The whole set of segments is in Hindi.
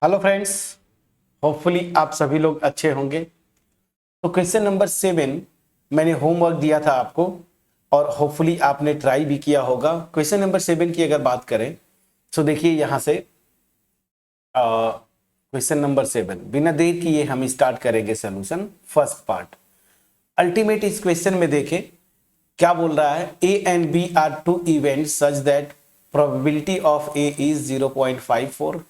हेलो फ्रेंड्स, होपफुली आप सभी लोग अच्छे होंगे। तो क्वेश्चन नंबर 7 मैंने होमवर्क दिया था आपको और होपफुली आपने ट्राई भी किया होगा। क्वेश्चन नंबर 7 की अगर बात करें तो देखिए यहाँ से क्वेश्चन नंबर 7 बिना देर किए हम स्टार्ट करेंगे सोल्यूशन। फर्स्ट पार्ट अल्टीमेट इस क्वेश्चन में देखें क्या बोल रहा है। A and B are two events such that probability of A is 0.54।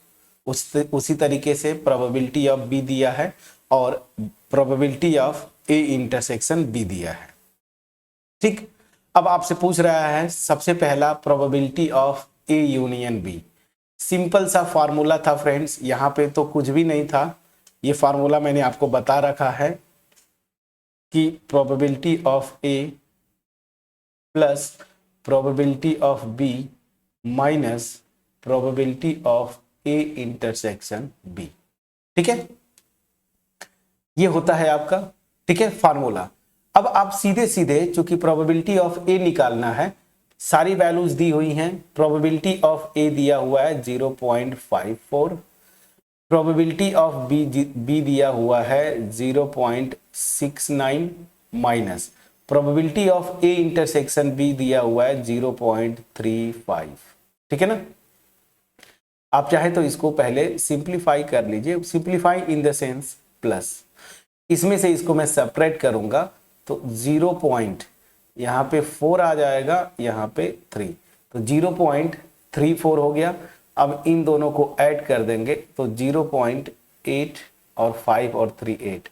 उसी तरीके से प्रोबेबिलिटी ऑफ बी दिया है और probability of A intersection B दिया है। ठीक, अब आपसे पूछ रहा है सबसे पहला probability of A union B. Simple सा फार्मूला था फ्रेंड्स, यहाँ पे तो कुछ भी नहीं था। ये फार्मूला मैंने आपको बता रखा है कि probability of A plus probability of B minus probability of A intersection B. ठीक है, ये होता है आपका, ठीक है, फार्मूला। अब आप सीधे सीधे चूंकि प्रोबेबिलिटी ऑफ ए निकालना है, सारी वैल्यूज दी हुई हैं। प्रोबेबिलिटी ऑफ ए दिया हुआ है 0.54, प्रोबेबिलिटी ऑफ बी दिया हुआ है 0.69 minus probability of A intersection B दिया हुआ है 0.35। ठीक है ना। आप चाहे तो इसको पहले सिंप्लीफाई कर लीजिए, simplify in the sense plus. इसमें से इसको मैं सेपरेट करूंगा तो 0. यहाँ पे 4 आ जाएगा, यहाँ पे 3, तो 0.34 हो गया। अब इन दोनों को ऐड कर देंगे तो 0.8 और 5 और 3 8,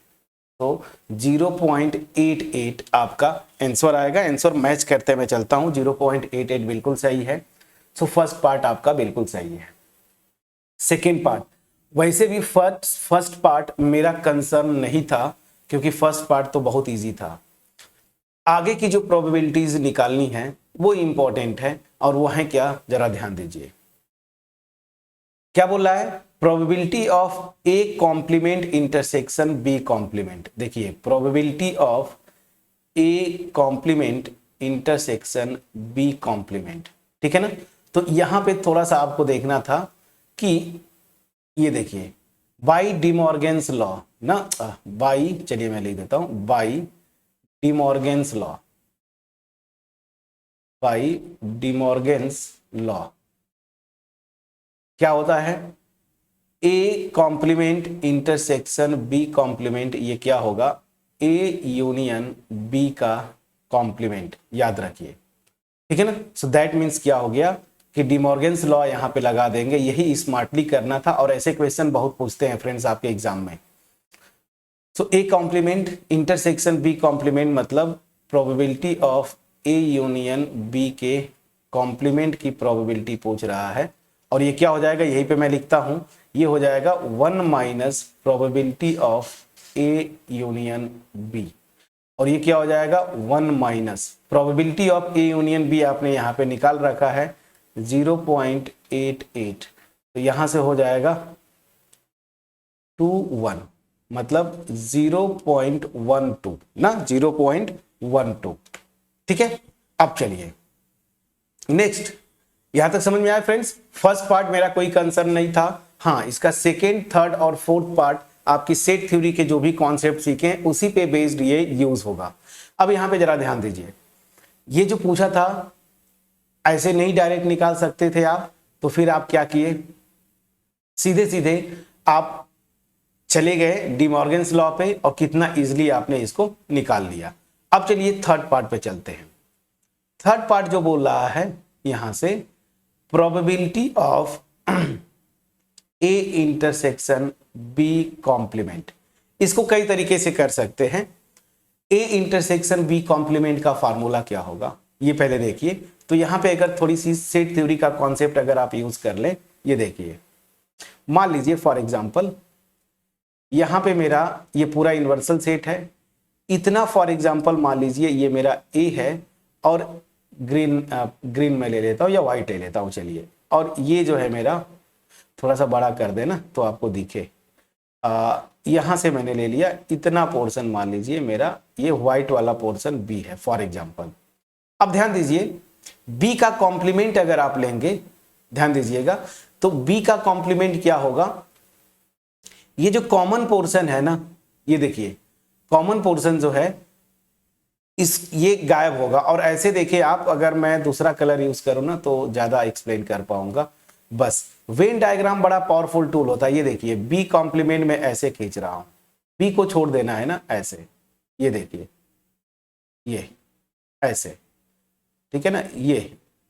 तो 0.88 आपका आंसर आएगा। आंसर मैच करते मैं चलता हूं, 0.88 बिल्कुल सही है। सो फर्स्ट पार्ट आपका बिल्कुल सही है। सेकेंड पार्ट, वैसे भी फर्स्ट पार्ट मेरा कंसर्न नहीं था क्योंकि फर्स्ट पार्ट तो बहुत इजी था। आगे की जो प्रोबेबिलिटीज निकालनी है वो इंपॉर्टेंट है, और वो है क्या, जरा ध्यान दीजिए। क्या बोल रहा है, probability of A complement intersection B complement. देखिए probability of A complement intersection B complement, ठीक है ना। तो यहां पे थोड़ा सा आपको देखना था कि ये देखिए बाई डिमॉर्गन्स लॉ ना, बाई, चलिए मैं लिख देता हूं, by De Morgan's law, by De Morgan's law क्या होता है, A complement intersection B complement, ये क्या होगा, ए यूनियन बी का कॉम्प्लीमेंट, याद रखिए। ठीक है ना। सो दैट मीन्स क्या हो गया कि डिमॉर्गन्स लॉ यहां पे लगा देंगे। यही स्मार्टली करना था, और ऐसे क्वेश्चन बहुत पूछते हैं फ्रेंड्स आपके एग्जाम में। So A complement intersection B complement मतलब probability of A union B के कॉम्प्लीमेंट की प्रोबेबिलिटी पूछ रहा है। और ये क्या हो जाएगा, यहीं पे मैं लिखता हूं, ये हो जाएगा 1 minus probability of A union B. और ये क्या हो जाएगा, 1 minus probability of A union B आपने यहाँ पे निकाल रखा है 0.88, तो यहां से हो जाएगा 21, मतलब 0.12 ना, 0.12। ठीक है। अब चलिए नेक्स्ट, यहां तक समझ में आया फ्रेंड्स। फर्स्ट पार्ट मेरा कोई कंसर्न नहीं था। हाँ, इसका सेकेंड, थर्ड और फोर्थ पार्ट आपकी सेट थ्योरी के जो भी कॉन्सेप्ट सीखे उसी पे बेस्ड ये यूज होगा। अब यहां पे जरा ध्यान दीजिए, ये जो पूछा था ऐसे नहीं डायरेक्ट निकाल सकते थे आप, तो फिर आप क्या किए, सीधे सीधे आप चले गए डिमॉर्गन्स लॉ पे और कितना इजीली आपने इसको निकाल लिया। अब चलिए थर्ड पार्ट पे चलते हैं। थर्ड पार्ट जो बोल रहा है यहां से, probability of A intersection B complement. इसको कई तरीके से कर सकते हैं। ए इंटरसेक्शन बी कॉम्प्लीमेंट का फार्मूला क्या होगा, ये पहले देखिए। तो यहां पे अगर थोड़ी सी सेट थ्योरी का कॉन्सेप्ट अगर आप यूज कर ले, ये देखिए, मान लीजिए फॉर एग्जांपल यहां पे मेरा ये पूरा यूनिवर्सल सेट है, इतना फॉर एग्जांपल मान लीजिए ये मेरा ए है, और ग्रीन में ले लेता हूं या व्हाइट ले लेता हूं, चलिए। और ये जो है मेरा, थोड़ा सा बड़ा कर देना तो आपको दिखे, यहां से मैंने ले लिया इतना पोर्शन, मान लीजिए मेरा ये व्हाइट वाला पोर्शन बी है फॉर एग्जांपल। अब ध्यान दीजिए, बी का कॉम्प्लीमेंट अगर आप लेंगे, ध्यान दीजिएगा, तो बी का कॉम्प्लीमेंट क्या होगा, ये जो कॉमन पोर्शन है ना, ये देखिए कॉमन पोर्शन जो है ये गायब होगा। और ऐसे देखिए आप, अगर मैं दूसरा कलर यूज करूं ना तो ज्यादा एक्सप्लेन कर पाऊंगा। बस वेन डायग्राम बड़ा पावरफुल टूल होता है। ये देखिए बी कॉम्प्लीमेंट में ऐसे खींच रहा हूं, बी को छोड़ देना है ना ऐसे, ये देखिए ये ऐसे, ठीक है ना,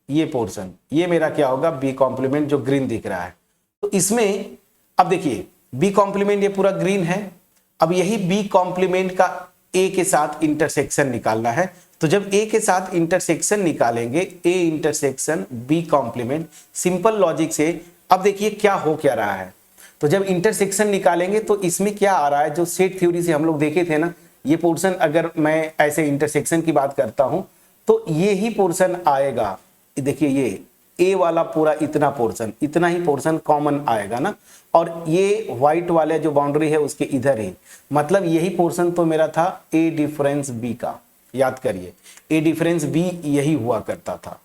ये पोर्शन, ये मेरा क्या होगा, बी कॉम्प्लीमेंट जो ग्रीन दिख रहा है। तो इसमें अब देखिए बी कॉम्प्लीमेंट ये पूरा ग्रीन है। अब यही बी कॉम्प्लीमेंट का ए के साथ इंटरसेक्शन निकालना है। तो जब ए के साथ इंटरसेक्शन निकालेंगे, A intersection B complement, simple logic से अब देखिए क्या हो क्या रहा है। तो जब इंटरसेक्शन निकालेंगे तो इसमें क्या आ रहा है, जो सेट थ्योरी से हम लोग देखे थे ना, ये पोर्शन अगर मैं ऐसे इंटरसेक्शन की बात करता हूं तो ये ही पोर्शन आएगा। देखिए ये ए वाला पूरा इतना पोर्शन, इतना ही पोर्शन कॉमन आएगा ना, और ये व्हाइट वाले जो बाउंड्री है उसके इधर ही, मतलब यही पोर्शन तो मेरा था ए डिफरेंस बी का। याद करिए ए डिफरेंस बी यही हुआ करता था,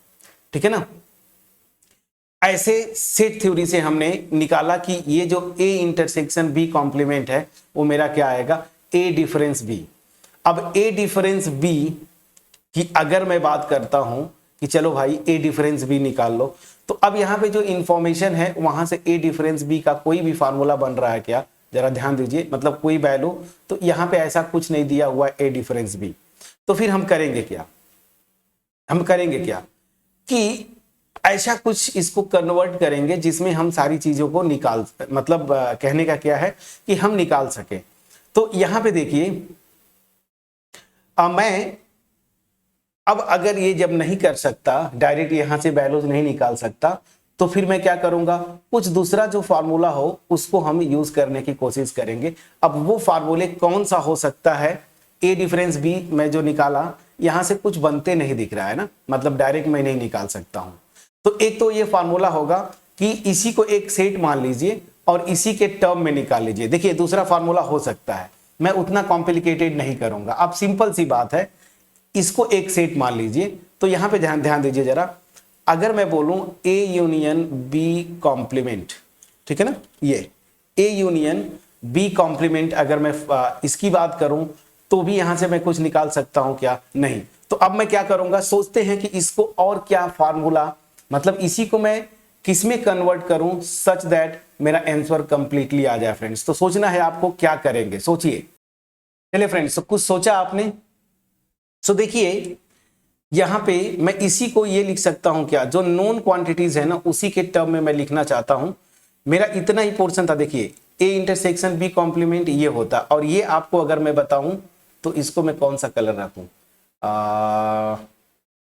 ठीक है ना। ऐसे सेट थ्योरी से हमने निकाला कि ये जो ए इंटरसेक्शन बी कॉम्प्लीमेंट है वो मेरा क्या आएगा, ए डिफरेंस बी। अब ए डिफरेंस बी की अगर मैं बात करता हूं कि चलो भाई ए डिफरेंस बी निकाल लो, तो अब यहां पे जो इंफॉर्मेशन है वहां से ए डिफरेंस बी का कोई भी फार्मूला बन रहा है क्या, जरा ध्यान दीजिए, मतलब कोई वैल्यू, तो यहां पे ऐसा कुछ नहीं दिया हुआ है ए डिफरेंस बी। तो फिर हम करेंगे क्या, हम करेंगे क्या कि ऐसा कुछ इसको कन्वर्ट करेंगे जिसमें हम सारी चीजों को निकाल, मतलब कहने का क्या है कि हम निकाल सके। तो यहां पे देखिए मैं अब अगर ये जब नहीं कर सकता, डायरेक्ट यहां से वैल्यूज नहीं निकाल सकता, तो फिर मैं क्या करूंगा, कुछ दूसरा जो फार्मूला हो उसको हम यूज करने की कोशिश करेंगे। अब वो फार्मूले कौन सा हो सकता है, ए डिफरेंस बी मैं जो निकाला यहां से कुछ बनते नहीं दिख रहा है ना, मतलब डायरेक्ट मैं नहीं निकाल सकता हूं। तो एक तो ये फार्मूला होगा कि इसी को एक सेट मान लीजिए और इसी के टर्म में निकाल लीजिए। देखिए दूसरा फार्मूला हो सकता है, मैं उतना कॉम्प्लिकेटेड नहीं करूंगा। अब सिंपल सी बात है, इसको एक सेट मान लीजिए। तो यहां पे ध्यान दीजिए जरा, अगर मैं बोलूं ए यूनियन बी कॉम्प्लीमेंट, ठीक है ना, ये ए यूनियन बी कॉम्प्लीमेंट, अगर मैं इसकी बात करूं तो भी यहां से मैं कुछ निकाल सकता हूं क्या, नहीं। तो अब मैं क्या करूंगा, सोचते हैं कि इसको और क्या फार्मूला, मतलब इसी को मैं किसमें कन्वर्ट करूं सच दैट मेरा आंसर कंप्लीटली आ जाए। फ्रेंड्स तो सोचना है आपको, क्या करेंगे सोचिए। चलिए फ्रेंड्स, तो कुछ सोचा आपने। सो देखिए यहां पे मैं इसी को ये लिख सकता हूं क्या, जो नोन क्वांटिटीज है ना उसी के टर्म में मैं लिखना चाहता हूं। मेरा इतना ही पोर्शन था, देखिए ए इंटरसेक्शन बी कॉम्प्लीमेंट ये होता, और ये आपको अगर मैं बताऊं तो इसको मैं कौन सा कलर रखूं,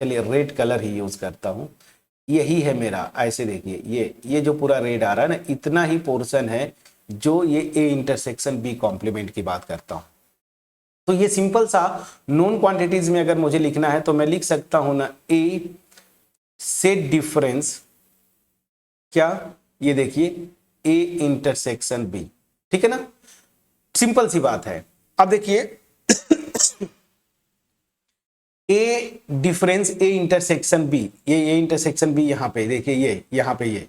चलिए रेड कलर ही यूज करता हूं। यही है मेरा, ऐसे देखिए ये जो पूरा रेड आ रहा है ना, इतना ही पोर्शन है जो ये ए इंटरसेक्शन बी कॉम्प्लीमेंट की बात करता हूं। तो ये सिंपल सा नोन क्वांटिटीज में अगर मुझे लिखना है तो मैं लिख सकता हूं ना, ए सेट डिफरेंस क्या, ये देखिए ए इंटरसेक्शन बी, ठीक है ना, सिंपल सी बात है। अब देखिए ए डिफरेंस ए इंटरसेक्शन बी, ये ए इंटरसेक्शन बी यहां पे देखिए, ये यहां पे ये,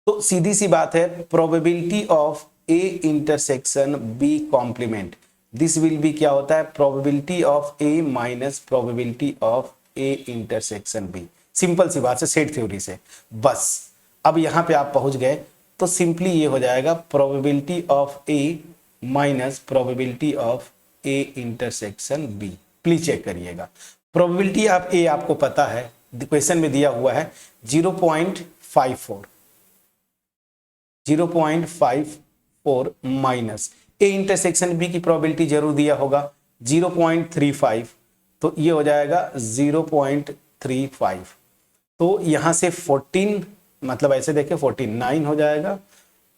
तो सीधी सी बात है, probability of A intersection B complement, this will be क्या होता है, probability of A minus probability of A intersection B. Simple सी बात है सेट थ्योरी से। बस अब यहां पे आप पहुंच गए तो सिंपली ये हो जाएगा, probability of A minus probability of A intersection B. Please check करिएगा, प्रोबेबिलिटी ऑफ ए आपको पता है, क्वेश्चन में दिया हुआ है 0.54, 0.54 माइनस ए इंटरसेक्शन बी की प्रोबेबिलिटी जरूर दिया होगा 0.35, तो ये हो जाएगा 0.35। तो यहां से 14, मतलब ऐसे देखें 49 हो जाएगा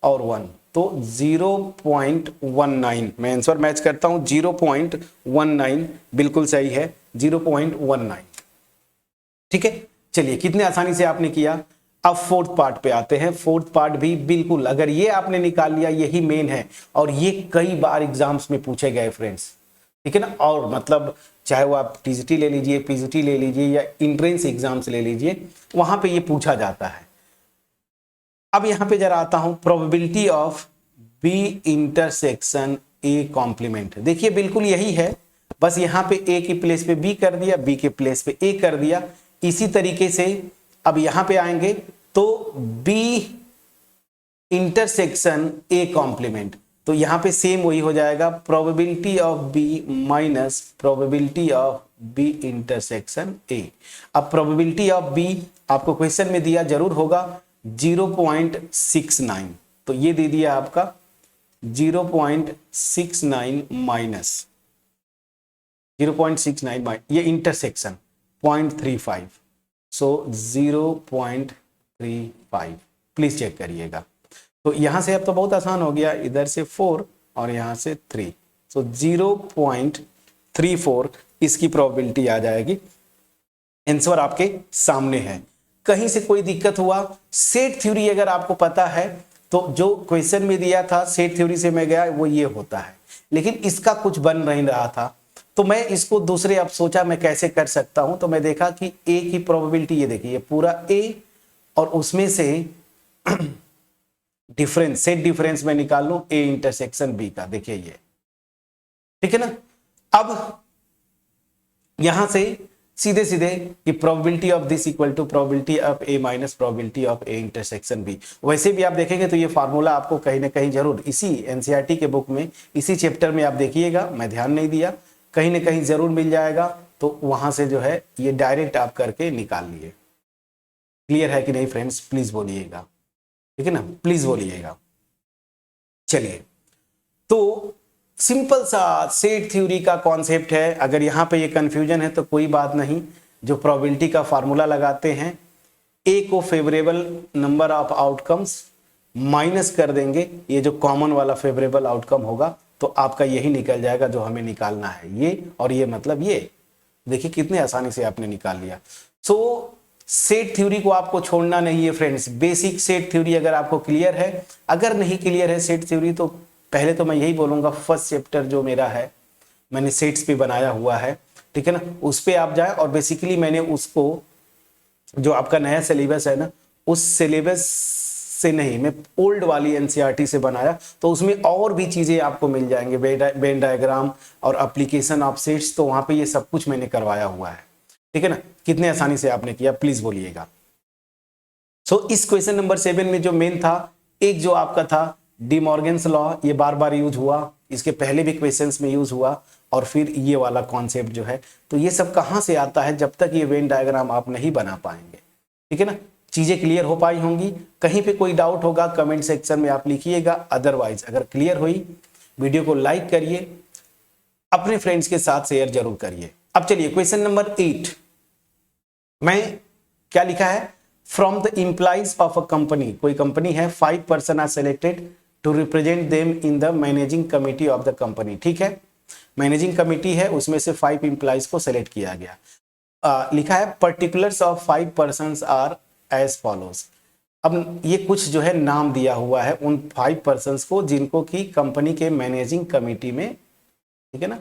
और 1, तो 0.19, मैं आंसर मैच करता हूं 0.19, बिल्कुल सही है 0.19, ठीक है। चलिए कितने आसानी से आपने किया। अब फोर्थ पार्ट पे आते हैं। फोर्थ पार्ट भी बिल्कुल, अगर ये आपने निकाल लिया यही मेन है, और ये कई बार एग्जाम्स में पूछे गए फ्रेंड्स, ठीक है ना। और मतलब चाहे वो आप टीजीटी ले लीजिए, पीजीटी ले लीजिए या एंट्रेंस एग्जाम्स ले लीजिए, वहां पे ये पूछा जाता है। अब यहां पे जरा आता हूं, probability of B intersection A complement. देखिए बिल्कुल यही है, बस यहां पे ए की प्लेस पे बी कर दिया, बी के प्लेस पे ए कर दिया। इसी तरीके से अब यहां पे आएंगे तो बी इंटरसेक्शन ए कॉम्प्लीमेंट, तो यहां पे सेम वही हो जाएगा, probability of B minus probability of B intersection A. अब प्रोबेबिलिटी ऑफ बी आपको क्वेश्चन में दिया जरूर होगा 0.69, तो ये दे दिया आपका 0.69 माइनस 0.69 ये इंटरसेक्शन 0.35, सो 0.35 प्लीज चेक करिएगा। तो यहां से अब तो बहुत आसान हो गया, इधर से 4 और यहां से 3, सो 0.34 इसकी प्रोबेबिलिटी आ जाएगी। आंसर आपके सामने है। कहीं से कोई दिक्कत हुआ, सेट थ्योरी अगर आपको पता है तो जो क्वेश्चन में दिया था सेट थ्योरी से मैं गया वो ये होता है, लेकिन इसका कुछ बन नहीं रहा था, तो मैं इसको दूसरे अब सोचा मैं कैसे कर सकता हूं, तो मैं देखा कि ए की प्रोबेबिलिटी ये देखिए पूरा ए और उसमें से डिफरेंस सेट डिफरेंस में निकाल लूं ए इंटरसेक्शन बी का, देखिए ये ठीक है ना। अब यहां से सीधे सीधे कि probability of this equal to probability of A minus probability of A intersection B. वैसे भी आप देखेंगे तो ये फार्मूला आपको कहीं ना कहीं जरूर इसी एनसीईआरटी के बुक में इसी चैप्टर में आप देखिएगा, मैं ध्यान नहीं दिया, कहीं ना कहीं जरूर मिल जाएगा, तो वहां से जो है ये डायरेक्ट आप करके निकाल लिए। क्लियर है कि नहीं फ्रेंड्स, प्लीज बोलिएगा, ठीक है ना, प्लीज बोलिएगा। चलिए, तो सिंपल सा सेट थ्योरी का कॉन्सेप्ट है। अगर यहां पे ये कंफ्यूजन है तो कोई बात नहीं, जो प्रोबेबिलिटी का फार्मूला लगाते हैं, ए को favourable number of outcomes minus कर देंगे, ये जो कॉमन वाला फेवरेबल आउटकम होगा तो आपका यही निकल जाएगा जो हमें निकालना है, ये और ये, मतलब ये देखिए कितने आसानी से आपने निकाल लिया। सो सेट थ्योरी को आपको छोड़ना नहीं है फ्रेंड्स। बेसिक सेट थ्योरी अगर आपको क्लियर है, अगर नहीं क्लियर है सेट थ्योरी तो पहले तो मैं यही बोलूंगा फर्स्ट चैप्टर जो मेरा है मैंने सेट्स पे बनाया हुआ है, ठीक है ना, उस पे आप जाए। और बेसिकली मैंने उसको जो आपका नया सिलेबस है ना, उस सिलेबस से नहीं, मैं ओल्ड वाली एनसीईआरटी से बनाया, तो उसमें और भी चीजें आपको मिल जाएंगे, वेन डायग्राम और एप्लीकेशन ऑफ सेट्स, तो वहां पे ये सब कुछ मैंने करवाया हुआ है, ठीक है ना। कितने आसानी से आपने किया, प्लीज बोलिएगा। सो इस क्वेश्चन नंबर 7 में जो मेन था, एक जो आपका था डी मॉर्गन्स लॉ, ये बार बार यूज हुआ, इसके पहले भी क्वेश्चंस में यूज हुआ, और फिर ये वाला कॉन्सेप्ट जो है, तो ये सब कहां से आता है, जब तक ये वेन डायग्राम आप नहीं बना पाएंगे, ठीक है ना। चीजें क्लियर हो पाई होंगी, कहीं पे कोई डाउट होगा कमेंट सेक्शन में आप लिखिएगा, अदरवाइज अगर क्लियर हुई वीडियो को लाइक करिए, अपने फ्रेंड्स के साथ शेयर जरूर करिए। अब चलिए क्वेश्चन नंबर 8 में क्या लिखा है, from the employees of a company, कोई कंपनी है, 5 person are selected to represent them in the managing committee of the company, ठीक है, मैनेजिंग कमिटी है, उसमें से 5 एम्प्लॉइज को सिलेक्ट किया गया। लिखा है particulars of 5 persons are as follows. अब ये कुछ जो है नाम दिया हुआ है उन 5 पर्सन्स को जिनको की कंपनी के मैनेजिंग कमिटी में, ठीक है ना,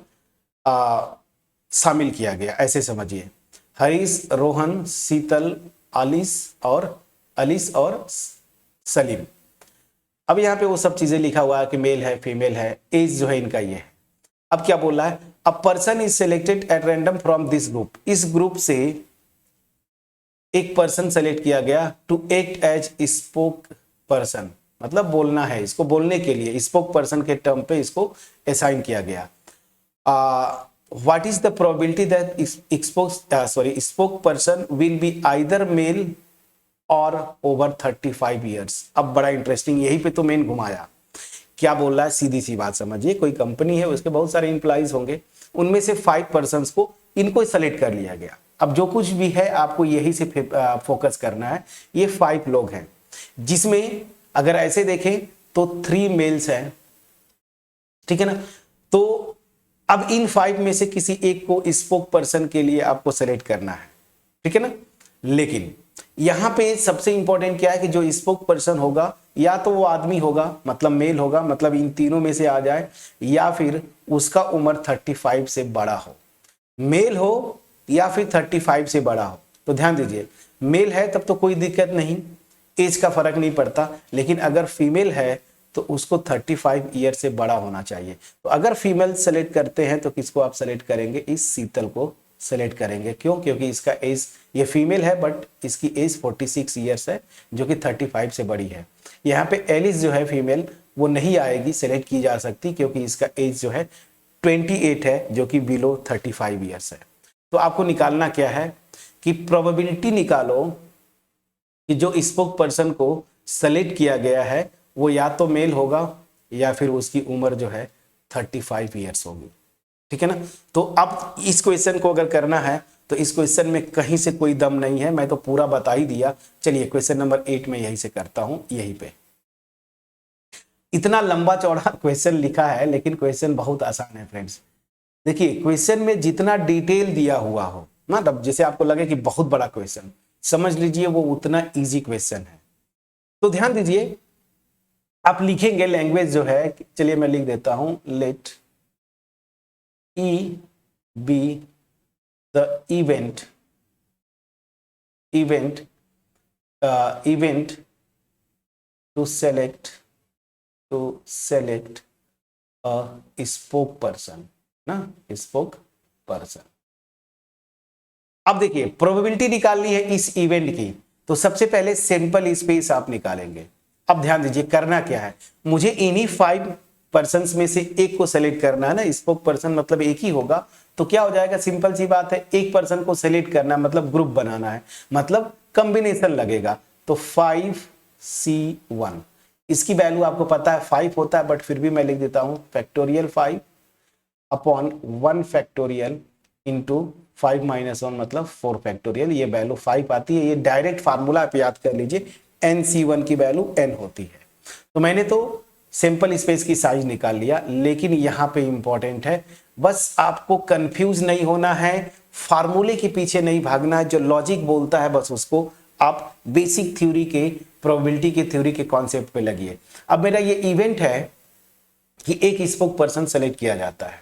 शामिल किया गया, ऐसे समझिए, हरीश, रोहन, शीतल, अलिस और सलीम। अब यहाँ पे वो सब चीजें लिखा हुआ है कि मेल है, फीमेल है, एज जो है इनका ये है। अब क्या बोल रहा है, a person is selected at random from this group, इस ग्रुप से एक पर्सन सेलेक्ट किया गया to act as spoke person, मतलब बोलना है, इसको बोलने के लिए स्पोक पर्सन के टर्म पे इसको असाइन किया गया। What is the probability that spoke person will be either male or over 35 years. अब बड़ा इंटरेस्टिंग, यही पे तो मेन घुमाया। क्या बोल रहा है, सीधी सी बात समझिए, कोई कंपनी है, उसके बहुत सारे इंप्लॉइज होंगे, उनमें से 5 पर्सन को इनको सेलेक्ट कर लिया गया। अब जो कुछ भी है आपको यही से फोकस करना है, ये 5 लोग हैं, जिसमें अगर ऐसे देखें तो 3 मेल्स हैं, ठीक है ना। तो अब इन 5 में से किसी एक को स्पोक पर्सन के लिए आपको सेलेक्ट करना है, ठीक है ना। लेकिन यहां पे सबसे इंपॉर्टेंट क्या है कि जो स्पोक पर्सन होगा, या तो वो आदमी होगा, मतलब मेल होगा, मतलब इन तीनों में से आ जाए, या फिर उसका उम्र 35 से बड़ा हो, मेल हो या फिर 35 से बड़ा हो। तो ध्यान दीजिए, मेल है तब तो कोई दिक्कत नहीं, एज का फर्क नहीं पड़ता, लेकिन अगर फीमेल है तो उसको 35 ईयर से बड़ा होना चाहिए। तो अगर फीमेल सेलेक्ट करते हैं तो किसको आप सेलेक्ट करेंगे, इस शीतल को सेलेक्ट करेंगे। क्यों? क्योंकि इसका एज, ये फीमेल है बट इसकी एज 46 ईयर्स है जो कि 35 से बड़ी है। यहाँ पे एलिस जो है फीमेल वो नहीं आएगी, सेलेक्ट की जा सकती क्योंकि इसका एज जो है 28 है जो कि बिलो 35 ईयर्स है। तो आपको निकालना क्या है कि प्रोबेबिलिटी निकालो कि जो स्पोक पर्सन को सेलेक्ट किया गया है वो या तो मेल होगा या फिर उसकी उम्र जो है 35 ईयर्स होगी। ठीक है ना। तो अब इस क्वेश्चन को अगर करना है तो इस क्वेश्चन में कहीं से कोई दम नहीं है, मैं तो पूरा बता ही दिया। चलिए क्वेश्चन नंबर 8 में यही से करता हूं। यहीं पे इतना लंबा चौड़ा क्वेश्चन लिखा है लेकिन क्वेश्चन बहुत आसान है फ्रेंड्स। देखिए क्वेश्चन में जितना डिटेल दिया हुआ हो ना, तब जैसे आपको लगे कि बहुत बड़ा क्वेश्चन, समझ लीजिए वो उतना इजी क्वेश्चन है। तो ध्यान दीजिए, आप लिखेंगे लैंग्वेज जो है, चलिए मैं लिख देता हूं, let E be the event to select a spoke person ना, स्पोक पर्सन। अब देखिए प्रोबेबिलिटी निकालनी है इस इवेंट की, तो सबसे पहले सैंपल स्पेस आप निकालेंगे। अब ध्यान दीजिए करना क्या है, मुझे इन्हीं 5 पर्सन्स में से एक को सेलेक्ट करना है ना। स्पोक पर्सन मतलब एक ही होगा, तो क्या हो जाएगा, सिंपल सी बात है, एक पर्सन को सेलेक्ट करना मतलब ग्रुप बनाना है, मतलब कॉम्बिनेशन लगेगा। तो 5C1, इसकी वैल्यू आपको पता है 5 होता है, बट फिर भी मैं लिख देता हूं factorial 5 upon 1 factorial into 5 minus 1 मतलब 4 फैक्टोरियल। ये वैल्यू 5 आती है, ये डायरेक्ट फार्मूला आप याद कर लीजिए, NC1 की वैल्यू n होती है। तो मैंने तो सैंपल स्पेस की साइज निकाल लिया, लेकिन यहां पे इंपॉर्टेंट है, बस आपको कंफ्यूज नहीं होना है, फार्मूले के पीछे नहीं भागना है, जो लॉजिक बोलता है बस उसको आप बेसिक थ्योरी के, प्रोबेबिलिटी के थ्योरी के कॉन्सेप्ट पे लगिए। अब मेरा ये इवेंट है कि एक स्पोक पर्सन सेलेक्ट किया जाता है,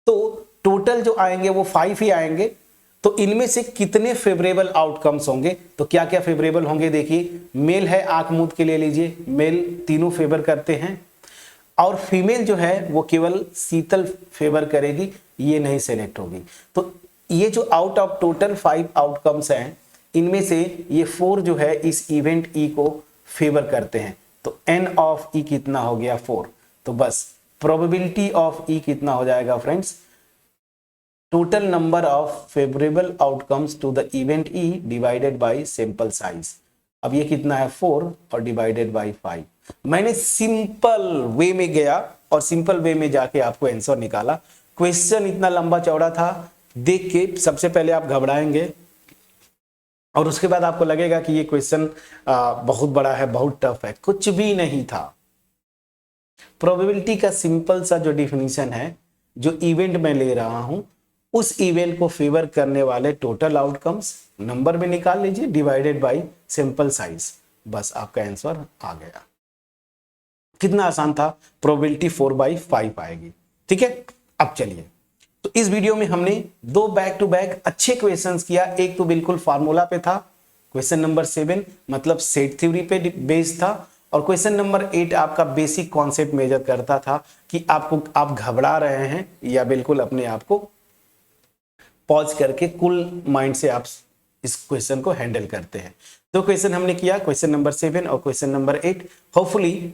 तो टोटल जो आएंगे वो 5 ही आएंगे। तो इनमें से कितने फेवरेबल आउटकम्स होंगे, तो क्या क्या फेवरेबल होंगे, देखिए मेल है, आंख मूंद के ले लीजिए, मेल तीनों फेवर करते हैं, और फीमेल जो है वो केवल शीतल फेवर करेगी, ये नहीं सेलेक्ट होगी। तो ये जो आउट ऑफ टोटल 5 आउटकम्स हैं, इनमें से ये 4 जो है इस इवेंट ई को फेवर करते हैं। तो n ऑफ ई कितना हो गया, 4। तो बस प्रोबेबिलिटी ऑफ ई कितना हो जाएगा friends, total number of favourable outcomes to the event E divided by sample size. अब ये कितना है, 4 और डिवाइडेड बाय 5। मैंने सिंपल वे में गया और सिंपल वे में जाके आपको आंसर निकाला। क्वेश्चन इतना लंबा चौड़ा था, देख के सबसे पहले आप घबराएंगे और उसके बाद आपको लगेगा कि ये क्वेश्चन बहुत बड़ा है, बहुत टफ है। कुछ भी नहीं था। प्रोबेबिलिटी का सिंपल सा जो डिफिनीशन है, जो इवेंट में ले रहा हूं, उस इवेंट को फेवर करने वाले टोटल आउटकम्स नंबर में निकाल लीजिए, डिवाइडेड बाय सैंपल साइज, बस आपका आंसर आ गया। कितना आसान था, प्रोबेबिलिटी 4/5 आएगी। ठीक है। अब चलिए, तो इस वीडियो में हमने 2 बैक टू बैक अच्छे क्वेश्चंस किया। एक तो बिल्कुल फार्मूला पे था, क्वेश्चन नंबर 7 मतलब सेट थ्योरी पे बेस्ड था, और क्वेश्चन नंबर 8 आपका बेसिक कॉन्सेप्ट मेजर करता था कि आप घबरा रहे हैं या बिल्कुल अपने आप को पॉज करके कूल माइंड से आप इस क्वेश्चन को हैंडल करते हैं। तो क्वेश्चन हमने किया, क्वेश्चन नंबर 7 और क्वेश्चन नंबर 8। होपफुली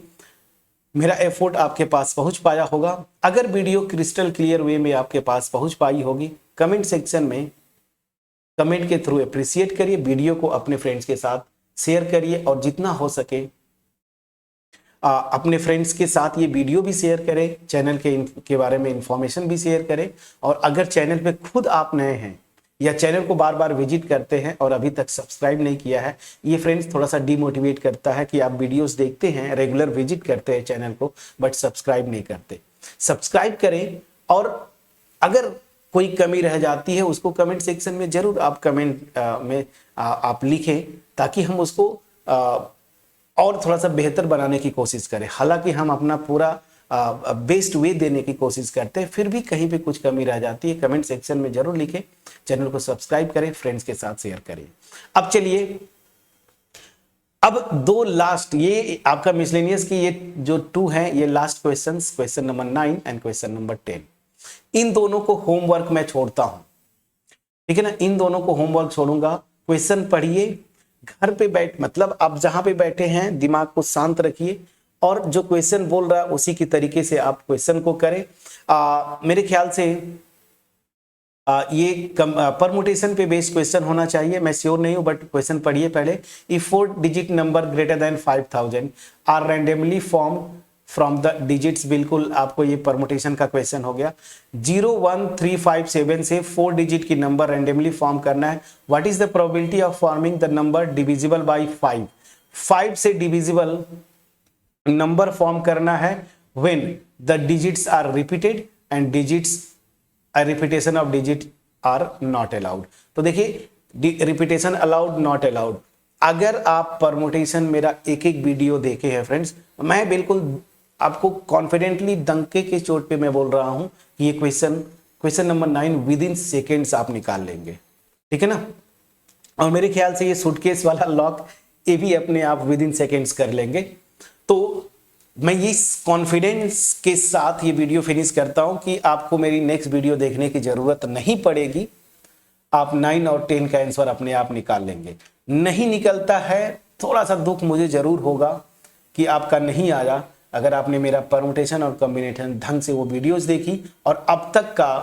मेरा एफर्ट आपके पास पहुंच पाया होगा। अगर वीडियो क्रिस्टल क्लियर वे में आपके पास पहुंच पाई होगी, कमेंट सेक्शन में कमेंट के थ्रू अप्रिशिएट करिए, वीडियो को अपने फ्रेंड्स के साथ शेयर करिए, और जितना हो सके अपने फ्रेंड्स के साथ ये वीडियो भी शेयर करें, चैनल के बारे में इंफॉर्मेशन भी शेयर करें। और अगर चैनल पे खुद आप नए हैं या चैनल को बार बार विजिट करते हैं और अभी तक सब्सक्राइब नहीं किया है, ये फ्रेंड्स थोड़ा सा डीमोटिवेट करता है कि आप वीडियोस देखते हैं, रेगुलर विजिट करते हैं चैनल को, बट सब्सक्राइब नहीं करते। सब्सक्राइब करें, और अगर कोई कमी रह जाती है उसको कमेंट सेक्शन में जरूर आप कमेंट में आप लिखें, ताकि हम उसको और थोड़ा सा बेहतर बनाने की कोशिश करें। हालांकि हम अपना पूरा बेस्ट वे देने की कोशिश करते हैं, फिर भी कहीं पे कुछ कमी रह जाती है, कमेंट सेक्शन में जरूर लिखें। चैनल को सब्सक्राइब करें, फ्रेंड्स के साथ शेयर करें। अब चलिए अब दो लास्ट, ये आपका मिसलेनियस की ये जो 2 है, ये last questions, question number 9 and question number 10, इन दोनों को होमवर्क मैं छोड़ता हूं, ठीक है ना, इन दोनों को होमवर्क छोड़ूंगा। क्वेश्चन पढ़िए घर पे बैठ, मतलब आप जहां पे बैठे हैं दिमाग को शांत रखिए और जो क्वेश्चन बोल रहा है उसी की तरीके से आप क्वेश्चन को करें। मेरे ख्याल से ये परमुटेशन पे बेस्ड क्वेश्चन होना चाहिए, मैं श्योर नहीं हूं बट क्वेश्चन पढ़िए पहले। If 4 digit number greater than 5000 are randomly form from the digits, बिल्कुल आपको ये परमुटेशन का क्वेश्चन हो गया। 0 1 3 5 7 से 4 डिजिट की नंबर रैंडमली फॉर्म करना है। What is the probability of forming the number divisible by 5? 5 से डिविजिबल नंबर फॉर्म करना है when the digits are repeated and digits repetition of digit are not allowed. तो देखिए रिपीटेशन अलाउड नॉट अलाउड, अगर आप परमुटेशन मेरा एक एक वीडियो देखे हैं फ्रेंड्स, मैं बिल्कुल आपको कॉन्फिडेंटली डंके के चोट पे मैं बोल रहा हूं कि ये question number 9 with in seconds आप निकाल लेंगे, ठीक है ना। और मेरे ख्याल से ये सूटकेस वाला लॉक ये भी अपने आप विद इन सेकेंड्स कर लेंगे। तो मैं इस कॉन्फिडेंस के साथ ये वीडियो फिनिश करता हूं कि आपको मेरी नेक्स्ट वीडियो देखने की जरूरत नहीं पड़ेगी, आप 9 और 10 का आंसर अपने आप निकाल लेंगे। नहीं निकलता है थोड़ा सा दुख मुझे जरूर होगा कि आपका नहीं आया, अगर आपने मेरा परमुटेशन और कॉम्बिनेशन ढंग से वो वीडियोस देखी और अब तक का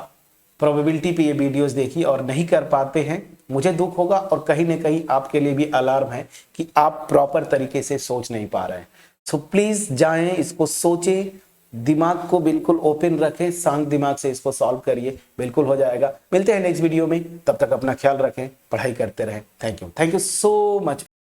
प्रोबेबिलिटी पे ये वीडियोस देखी और नहीं कर पाते हैं, मुझे दुख होगा और कहीं ना कहीं आपके लिए भी अलार्म है कि आप प्रॉपर तरीके से सोच नहीं पा रहे हैं। सो प्लीज जाएं, इसको सोचें, दिमाग को बिल्कुल ओपन रखें, शांत दिमाग से इसको सॉल्व करिए, बिल्कुल हो जाएगा। मिलते हैं नेक्स्ट वीडियो में, तब तक अपना ख्याल रखें, पढ़ाई करते रहें। Thank you so much.